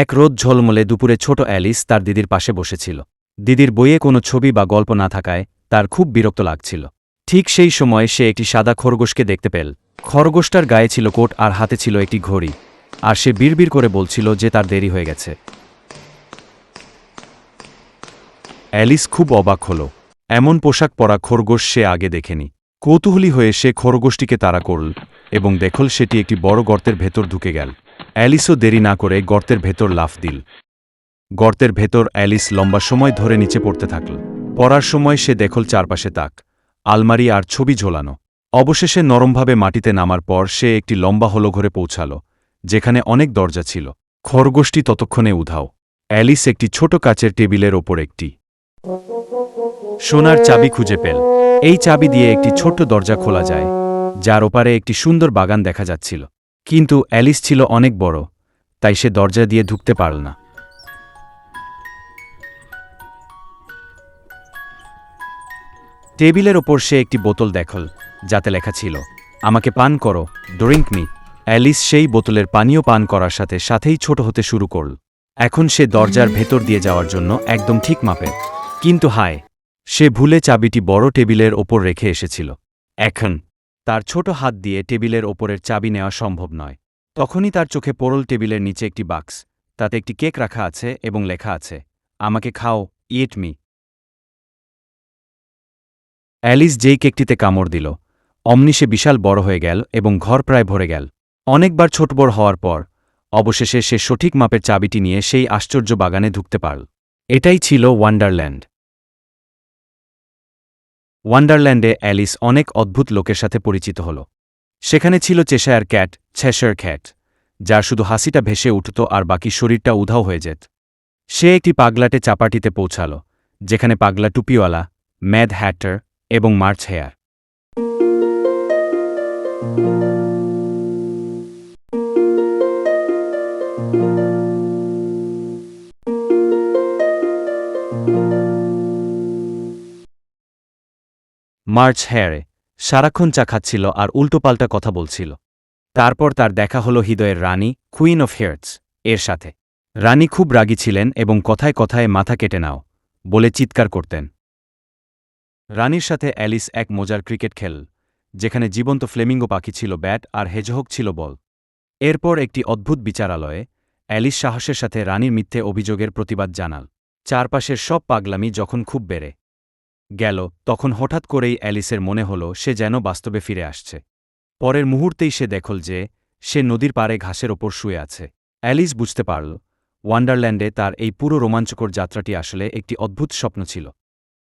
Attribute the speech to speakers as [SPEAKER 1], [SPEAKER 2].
[SPEAKER 1] এক রোদ ঝলমলে দুপুরে ছোট অ্যালিস তার দিদির পাশে বসেছিল। দিদির বইয়ে কোনো ছবি বা গল্প না থাকায় তার খুব বিরক্ত লাগছিল। ঠিক সেই সময় সে একটি সাদা খরগোশকে দেখতে পেল। খরগোশটার গায়ে ছিল কোট আর হাতে ছিল একটি ঘড়ি, আর সে বিড়বিড় করে বলছিল যে তার দেরি হয়ে গেছে। অ্যালিস খুব অবাক হল। এমন পোশাক পরা খরগোশ সে আগে দেখেনি। কৌতূহলী হয়ে সে খরগোশটিকে তাড়া করল এবং দেখল সেটি একটি বড় গর্তের ভেতর ঢুকে গেল। অ্যালিসও দেরি না করে গর্তের ভেতর লাফ দিল। গর্তের ভেতর অ্যালিস লম্বা সময় ধরে নিচে পড়তে থাকল। পড়ার সময় সে দেখল চারপাশে তাক, আলমারি আর ছবি ঝোলানো। অবশেষে নরমভাবে মাটিতে নামার পর সে একটি লম্বা হলো ঘরে পৌঁছাল, যেখানে অনেক দরজা ছিল। খরগোশটি ততক্ষণে উধাও। অ্যালিস একটি ছোট কাচের টেবিলের ওপর একটি সোনার চাবি খুঁজে পেল। এই চাবি দিয়ে একটি ছোট্ট দরজা খোলা যায়, যার ওপারে একটি সুন্দর বাগান দেখা যাচ্ছিল। কিন্তু অ্যালিস ছিল অনেক বড়, তাই সে দরজা দিয়ে ঢুকতে পারল না। টেবিলের ওপর সে একটি বোতল দেখল, যাতে লেখা ছিল, আমাকে পান করো, ড্রিঙ্ক মি। অ্যালিস সেই বোতলের পানীয় পান করার সাথে সাথেই ছোট হতে শুরু করল। এখন সে দরজার ভেতর দিয়ে যাওয়ার জন্য একদম ঠিক মাপে। কিন্তু হায়, সে ভুলে চাবিটি বড় টেবিলের ওপর রেখে এসেছিল। এখন তার ছোট হাত দিয়ে টেবিলের ওপরের চাবি নেওয়া সম্ভব নয়। তখনই তার চোখে পড়ল টেবিলের নিচে একটি বাক্স, তাতে একটি কেক রাখা আছে এবং লেখা আছে, আমাকে খাও, ইট মি। অ্যালিস যেই কেকটিতে কামড় দিল, অমনি সে বিশাল বড় হয়ে গেল এবং ঘর প্রায় ভরে গেল। অনেকবার ছোট বড় হওয়ার পর অবশেষে সে সঠিক মাপের চাবিটি নিয়ে সেই আশ্চর্য বাগানে ঢুকতে পারল। এটাই ছিল ওয়ান্ডারল্যান্ড। ওয়ান্ডারল্যান্ডে অ্যালিস অনেক অদ্ভুত লোকের সাথে পরিচিত হল। সেখানে ছিল চেশায়ার ক্যাট, ছেশার ক্যাট, যার শুধু হাসিটা ভেসে উঠত আর বাকি শরীরটা উধাও হয়ে যেত। সে একটি পাগলাটে চাপাটিতে পৌঁছাল, যেখানে পাগলা টুপিওয়ালা, ম্যাড হ্যাটার এবং মার্চ হেয়ার মার্চ হেয়ারে সারাক্ষণ চা খাচ্ছিল আর উল্টোপাল্টা কথা বলছিল। তারপর তার দেখা হল হৃদয়ের রানী, কুইন অফ হার্টস এর সাথে। রানী খুব রাগী ছিলেন এবং কথায় কথায় মাথা কেটে নাও বলে চিৎকার করতেন। রানীর সাথে অ্যালিস এক মজার ক্রিকেট খেল, যেখানে জীবন্ত ফ্লেমিঙ্গো পাখি ছিল ব্যাট আর হেজহগ ছিল বল। এরপর একটি অদ্ভুত বিচারালয়ে অ্যালিস সাহসের সাথে রানীর মিথ্যে অভিযোগের প্রতিবাদ জানাল। চারপাশের সব পাগলামি যখন খুব বেড়ে গেল, তখন হঠাৎ করেই অ্যালিসের মনে হল সে যেন বাস্তবে ফিরে আসছে। পরের মুহূর্তেই সে দেখল যে সে নদীর পাড়ে ঘাসের ওপর শুয়ে আছে। অ্যালিস বুঝতে পারল, ওয়ান্ডারল্যান্ডে তার এই পুরো রোমাঞ্চকর যাত্রাটি আসলে একটি অদ্ভুত স্বপ্ন ছিল।